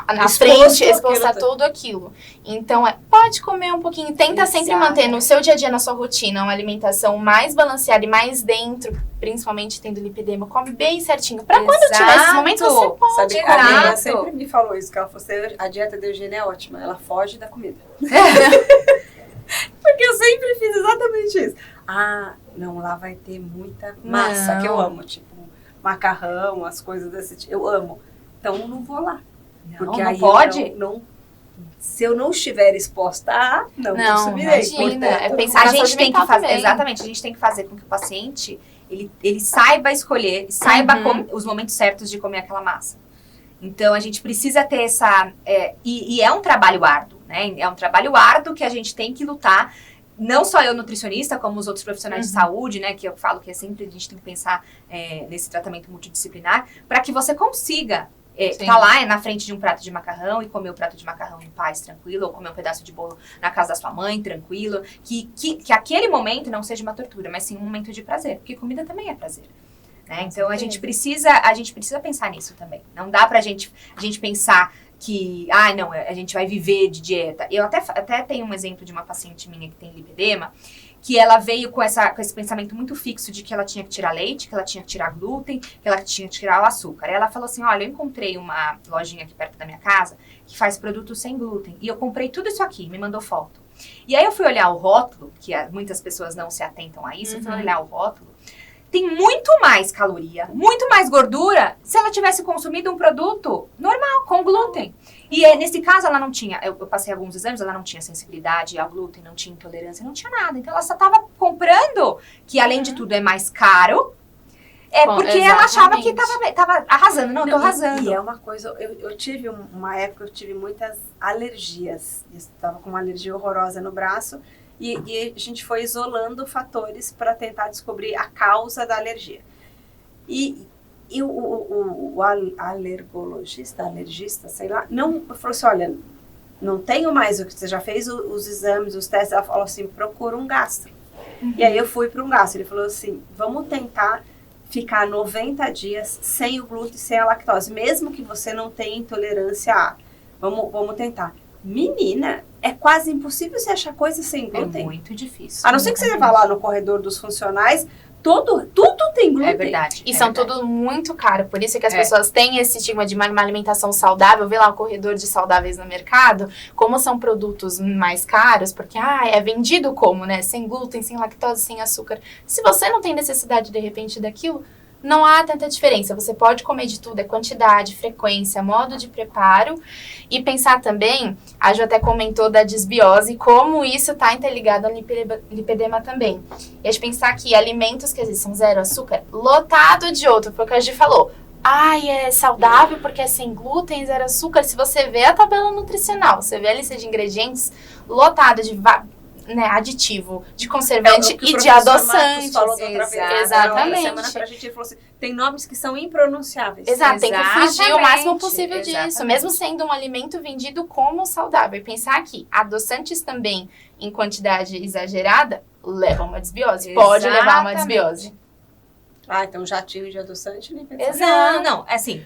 C: na frente, exposto a tudo aquilo. Então, pode comer um pouquinho, tenta sempre manter no seu dia a dia, na sua rotina, uma alimentação mais balanceada e mais dentro, principalmente tendo lipedema, come bem certinho. Pra quando tiver esses momentos, você pode.
A: Sabe, a minha irmã sempre me falou isso, que ela falou assim, a dieta da Eugênia é ótima, ela foge da comida. Porque eu sempre fiz exatamente isso. Não, lá vai ter muita massa, que eu amo, tipo, macarrão, as coisas desse tipo, eu amo. Então, eu não vou lá. Porque
B: não
A: aí
B: pode?
A: Se eu não estiver exposta não subirei.
C: Imagina,
A: Portanto,
C: pensar
B: A
C: na
B: gente
C: saúde
B: tem que
C: mental
B: fazer,
C: também.
B: exatamente, a gente tem que fazer com que o paciente, ele saiba escolher, saiba os momentos certos de comer aquela massa. Então, a gente precisa ter essa, e é um trabalho árduo, né? É um trabalho árduo que a gente tem que lutar. Não só eu, nutricionista, como os outros profissionais de saúde, né? Que eu falo que sempre a gente tem que pensar nesse tratamento multidisciplinar, para que você consiga tá lá na frente de um prato de macarrão e comer o prato de macarrão em paz, tranquilo, ou comer um pedaço de bolo na casa da sua mãe, tranquilo. Que aquele momento não seja uma tortura, mas sim um momento de prazer, porque comida também é prazer. Né? Então, a gente precisa pensar nisso também. Não dá pra gente pensar que, não, a gente vai viver de dieta. Eu até tenho um exemplo de uma paciente minha que tem lipedema, que ela veio com esse pensamento muito fixo de que ela tinha que tirar leite, que ela tinha que tirar glúten, que ela tinha que tirar o açúcar. Aí ela falou assim, olha, eu encontrei uma lojinha aqui perto da minha casa que faz produtos sem glúten. E eu comprei tudo isso aqui, me mandou foto. E aí eu fui olhar o rótulo, que muitas pessoas não se atentam a isso, eu fui olhar o rótulo. Tem muito mais caloria, muito mais gordura se ela tivesse consumido um produto normal, com glúten. E nesse caso ela não tinha, eu passei alguns exames, ela não tinha sensibilidade ao glúten, não tinha intolerância, não tinha nada. Então ela só estava comprando, que além de tudo é mais caro, porque ela achava que tava arrasando. Não, tô arrasando.
A: E é uma coisa, eu tive uma época, eu tive muitas alergias. Eu estava com uma alergia horrorosa no braço. E a gente foi isolando fatores para tentar descobrir a causa da alergia. E o alergista, sei lá, falou assim, olha, não tenho mais o que você já fez os exames, os testes. Ela falou assim, procura um gastro. E aí eu fui para um gastro. Ele falou assim, vamos tentar ficar 90 dias sem o glúten, sem a lactose, mesmo que você não tenha intolerância a. Vamos tentar. Menina, é quase impossível você achar coisa sem glúten.
B: É muito difícil.
A: A não ser que você vá lá no corredor dos funcionais, tudo tem glúten.
B: É verdade.
C: E são tudo muito caro, por isso que as pessoas têm esse estigma de uma alimentação saudável, vê lá o corredor de saudáveis no mercado, como são produtos mais caros, porque é vendido como, né, sem glúten, sem lactose, sem açúcar. Se você não tem necessidade, de repente, daquilo, não há tanta diferença. Você pode comer de tudo, quantidade, frequência, modo de preparo. E pensar também, a Ju até comentou da disbiose, como isso está interligado ao lipedema também. E a gente pensar que alimentos que às vezes são zero açúcar, lotado de outro, foi o que a Ju falou. É saudável porque é sem glúten, zero açúcar. Se você vê a tabela nutricional, você vê a lista de ingredientes lotada de aditivo, de conservante e de adoçante.
A: Exatamente. Pra gente, ele falou assim, tem nomes que são impronunciáveis.
C: Exato, tem que fugir o máximo possível disso, mesmo sendo um alimento vendido como saudável. E pensar que adoçantes também em quantidade exagerada leva uma desbiose. Pode levar uma
B: Exatamente.
C: desbiose.
A: Ah, então jatinho de adoçante nem pensar.
C: Exato.
B: Não, é assim,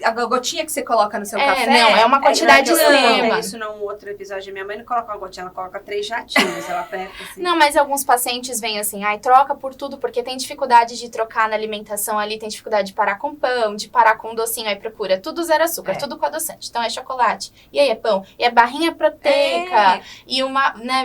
B: a gotinha que você coloca no seu café...
C: Não, é uma quantidade
A: Eu contei
C: extrema.
A: isso num outro episódio. Minha mãe não coloca uma gotinha, ela coloca 3 jatinhos. Ela aperta assim.
C: Não, mas alguns pacientes vêm assim, troca por tudo, porque tem dificuldade de trocar na alimentação ali, tem dificuldade de parar com pão, de parar com docinho, aí procura tudo zero açúcar, tudo com adoçante. Então é chocolate, e aí é pão, e é barrinha proteica, e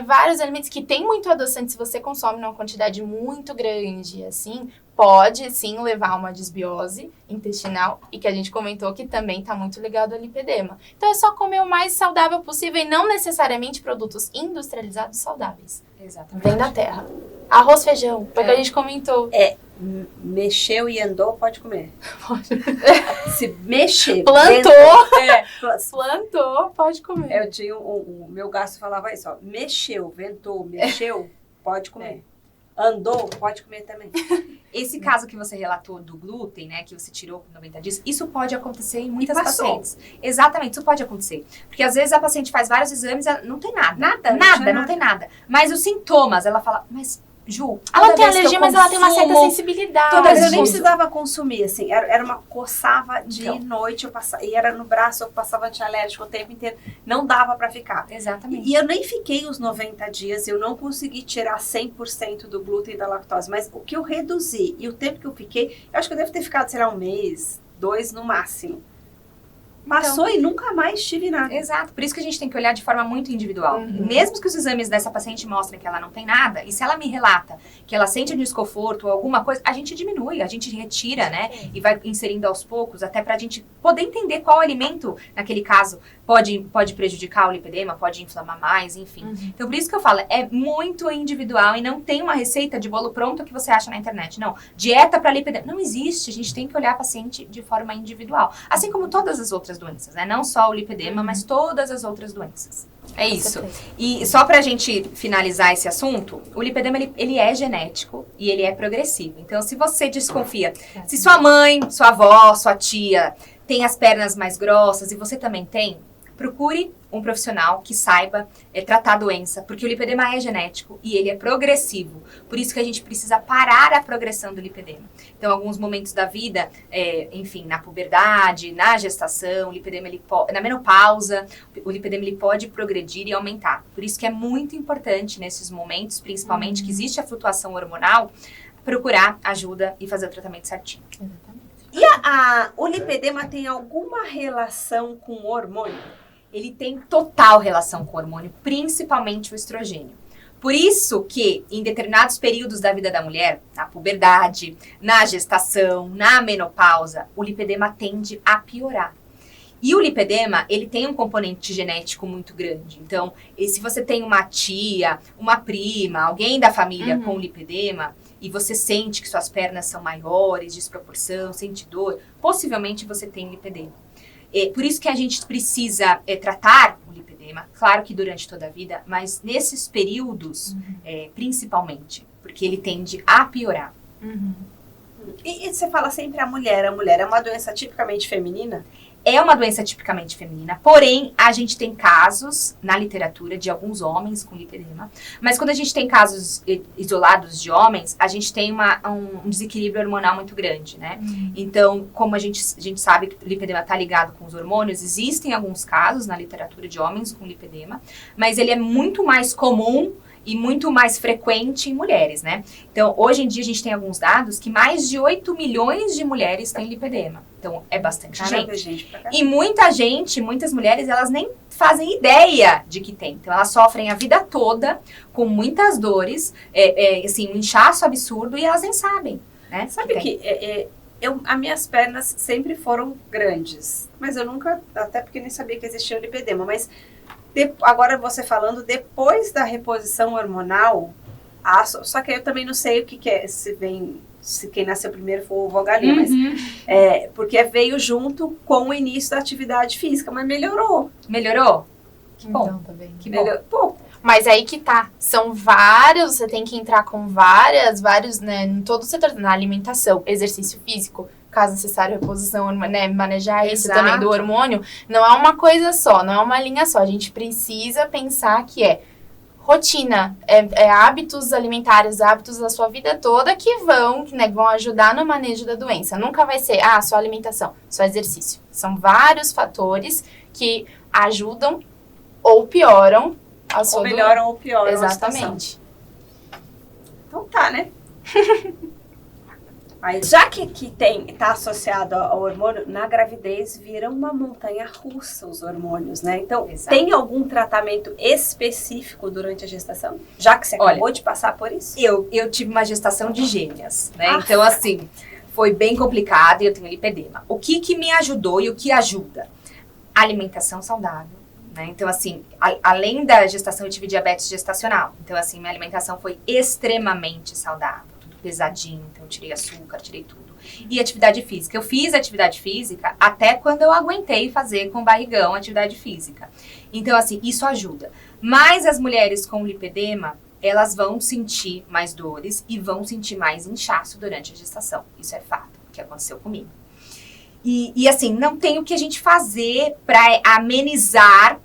C: vários alimentos que tem muito adoçante, se você consome numa quantidade muito grande, assim, pode sim levar a uma desbiose intestinal, e que a gente comentou que também está muito ligado ao lipedema. Então é só comer o mais saudável possível e não necessariamente produtos industrializados saudáveis.
B: Exatamente.
C: Vem da terra. Arroz, feijão, foi o que a gente comentou.
A: Mexeu e andou, pode comer. Se mexer.
C: Plantou,
A: ventou-
C: plantou, pode comer.
A: Eu tinha o meu gasto falava isso, ó. Mexeu, ventou, mexeu, pode comer. Andou, pode comer também.
B: Esse caso que você relatou do glúten, né, que você tirou por 90 dias, isso pode acontecer em muitas
A: passou.
B: pacientes. Exatamente, isso pode acontecer. Porque às vezes a paciente faz vários exames e não tem nada. Não tem nada. Mas os sintomas, ela fala, mas Ju,
C: Ela
B: toda
C: tem
B: vez que eu
C: alergia, mas ela tem uma certa
B: consumo-
C: sensibilidade.
B: toda
A: Mas
B: vez
A: eu nem
B: Consumo.
A: precisava consumir, assim, era uma coçava de
B: Então.
A: noite, eu passava, e era no braço, eu passava antialérgico o tempo inteiro, não dava pra ficar.
B: Exatamente.
A: E eu nem fiquei os 90 dias, eu não consegui tirar 100% do glúten e da lactose, mas o que eu reduzi e o tempo que eu fiquei, eu acho que eu devo ter ficado, sei lá, 1 mês, 2 no máximo. Passou e nunca mais tive nada.
B: Exato, por isso que a gente tem que olhar de forma muito individual.
C: Uhum.
B: Mesmo que os exames dessa paciente mostrem que ela não tem nada, e se ela me relata que ela sente um desconforto ou alguma coisa, a gente diminui, a gente retira, né? E vai inserindo aos poucos, até pra gente poder entender qual alimento, naquele caso, pode prejudicar o lipedema, pode inflamar mais, enfim.
C: Uhum.
B: Então, por isso que eu falo, é muito individual e não tem uma receita de bolo pronto que você acha na internet. Não, dieta para lipedema. Não existe, a gente tem que olhar a paciente de forma individual. Assim como todas as outras doenças, né? Não só o lipedema, mas todas as outras doenças. É isso. E só pra gente finalizar esse assunto, o lipedema, ele é genético e ele é progressivo. Então, se você desconfia, se sua mãe, sua avó, sua tia tem as pernas mais grossas e você também tem, procure um profissional que saiba tratar a doença, porque o lipedema é genético e ele é progressivo. Por isso que a gente precisa parar a progressão do lipedema. Então, alguns momentos da vida, enfim, na puberdade, na gestação, o lipedema, na menopausa, o lipedema ele pode progredir e aumentar. Por isso que é muito importante nesses momentos, principalmente que existe a flutuação hormonal, procurar ajuda e fazer o tratamento certinho.
C: Exatamente.
A: O lipedema tem alguma relação com o hormônio?
B: Ele tem total relação com o hormônio, principalmente o estrogênio. Por isso que, em determinados períodos da vida da mulher, na puberdade, na gestação, na menopausa, o lipedema tende a piorar. E o lipedema, ele tem um componente genético muito grande. Então, se você tem uma tia, uma prima, alguém da família com lipedema, e você sente que suas pernas são maiores, desproporção, sente dor, possivelmente você tem lipedema. Por isso que a gente precisa tratar o lipedema, claro que durante toda a vida, mas nesses períodos, principalmente, porque ele tende a piorar.
A: E você fala sempre a mulher é uma doença tipicamente feminina?
B: É uma doença tipicamente feminina, porém, a gente tem casos na literatura de alguns homens com lipedema, mas quando a gente tem casos isolados de homens, a gente tem um desequilíbrio hormonal muito grande, né? Então, como a gente sabe que o lipedema está ligado com os hormônios, existem alguns casos na literatura de homens com lipedema, mas ele é muito mais comum e muito mais frequente em mulheres, né? Então, hoje em dia, a gente tem alguns dados que mais de 8 milhões de mulheres têm lipedema. Então, é bastante
A: Caramba,
B: gente.
A: pra cá.
B: E muitas mulheres, elas nem fazem ideia de que tem. Então, elas sofrem a vida toda com muitas dores, assim, um inchaço absurdo e elas nem sabem, né?
A: Sabe que as minhas pernas sempre foram grandes, mas eu nunca, até porque nem sabia que existia o lipedema, mas agora você falando, depois da reposição hormonal, só que eu também não sei o que é, se quem nasceu primeiro foi o ovo ou a galinha, mas porque veio junto com o início da atividade física, mas melhorou.
B: Melhorou? Que bom.
C: Então, tá vendo?
B: Que bom.
A: Pouco.
C: Mas aí que tá, são vários, você tem que entrar com vários, né, em todo o setor, na alimentação, exercício físico, caso necessário, reposição, né, manejar isso
B: Exato.
C: também do hormônio, não é uma coisa só, não é uma linha só, a gente precisa pensar que rotina, hábitos alimentares, hábitos da sua vida toda que vão ajudar no manejo da doença. Nunca vai ser, só alimentação, só exercício. São vários fatores que ajudam ou pioram a sua doença.
A: Ou melhoram ou pioram
C: Exatamente.
A: Então tá, né? Aí, já que tá associado ao hormônio, na gravidez vira uma montanha russa os hormônios, né? Então,
B: Exato.
A: Tem algum tratamento específico durante a gestação? Já que você acabou de passar por isso?
B: Eu tive uma gestação de gêmeas, né?
A: Ah.
B: Então, assim, foi bem complicado e eu tenho lipedema. O que me ajudou e o que ajuda? Alimentação saudável, né? Então, assim, além da gestação, eu tive diabetes gestacional. Então, assim, minha alimentação foi extremamente saudável. Tudo pesadinho, então eu tirei açúcar, tirei tudo. E atividade física. Eu fiz atividade física até quando eu aguentei fazer com barrigão atividade física. Então, assim, isso ajuda. Mas as mulheres com lipedema, elas vão sentir mais dores e vão sentir mais inchaço durante a gestação. Isso é fato, que aconteceu comigo. E assim, não tem o que a gente fazer para amenizar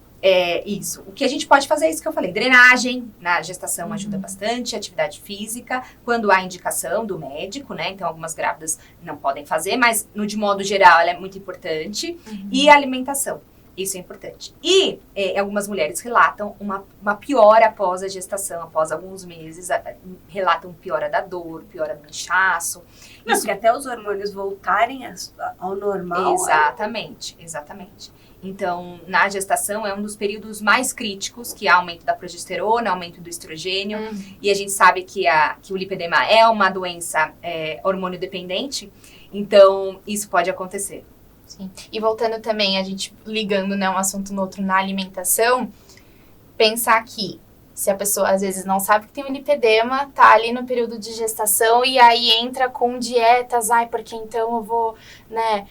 B: isso. O que a gente pode fazer é isso que eu falei. Drenagem na gestação ajuda bastante, atividade física, quando há indicação do médico, né? Então, algumas grávidas não podem fazer, mas de modo geral ela é muito importante. E alimentação. Isso é importante. E algumas mulheres relatam uma piora após a gestação, após alguns meses, relatam piora da dor, piora do inchaço.
A: Não, porque até os hormônios voltarem ao normal.
B: Exatamente, exatamente. Então, na gestação é um dos períodos mais críticos, que há aumento da progesterona, aumento do estrogênio. E a gente sabe que o lipedema é uma doença hormônio dependente, então isso pode acontecer.
C: Sim. E voltando também, a gente ligando, né, um assunto no outro na alimentação, pensar que se a pessoa às vezes não sabe que tem um lipedema, tá ali no período de gestação e aí entra com dietas, porque então eu vou, né,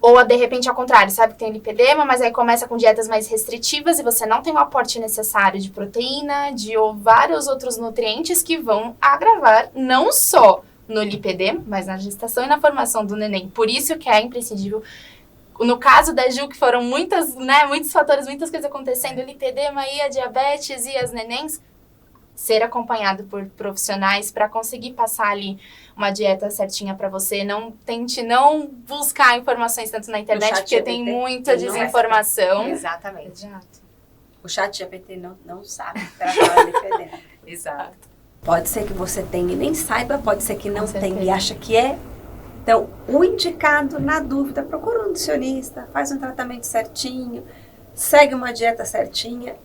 C: ou de repente ao contrário, sabe que tem lipedema, mas aí começa com dietas mais restritivas e você não tem o aporte necessário de proteína, de vários outros nutrientes que vão agravar não só no lipedema, mas na gestação e na formação do neném. Por isso que é imprescindível. No caso da Ju, que foram muitos fatores, muitas coisas acontecendo, o lipedema e a diabetes e as nenéns, ser acompanhado por profissionais para conseguir passar ali uma dieta certinha para você. Não tente não buscar informações tanto na internet, porque tem muita desinformação.
B: Exatamente.
C: Exato.
A: O chat GPT não sabe tratar lipedema.
B: Exato.
A: Pode ser que você tenha e nem saiba, pode ser que não
C: Com
A: tenha e
C: certeza.
A: acha que é. Então, o indicado, na dúvida, procura um nutricionista, faz um tratamento certinho, segue uma dieta certinha,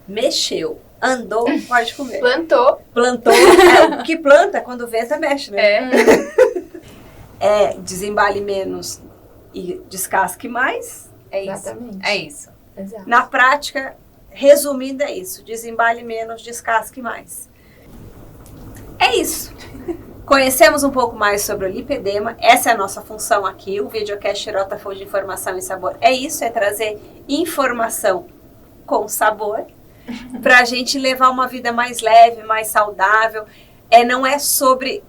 A: mexeu, andou, pode comer.
C: Plantou.
A: Plantou, o que planta, quando venta, mexe, né? Desembale menos e descasque mais, é isso.
C: Exatamente.
B: É isso.
C: Exato.
A: Na prática, resumindo, é isso. Desembale menos, descasque mais. É isso. Conhecemos um pouco mais sobre o lipedema. Essa é a nossa função aqui. O videocast Rota Food de Informação e Sabor é isso, é trazer informação com sabor para a gente levar uma vida mais leve, mais saudável. Não é sobre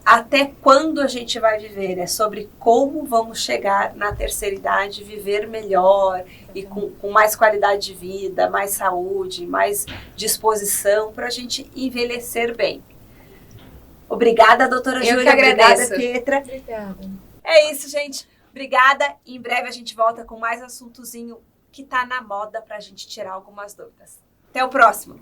A: até quando a gente vai viver, é sobre como vamos chegar na terceira idade, viver melhor e com mais qualidade de vida, mais saúde, mais disposição para a gente envelhecer bem. Obrigada, doutora
B: Eu
A: Júlia.
B: que agradeço.
A: Obrigada, Pietra.
C: Obrigada.
A: É isso, gente. Obrigada. Em breve a gente volta com mais assuntozinho que tá na moda pra gente tirar algumas dúvidas. Até o próximo.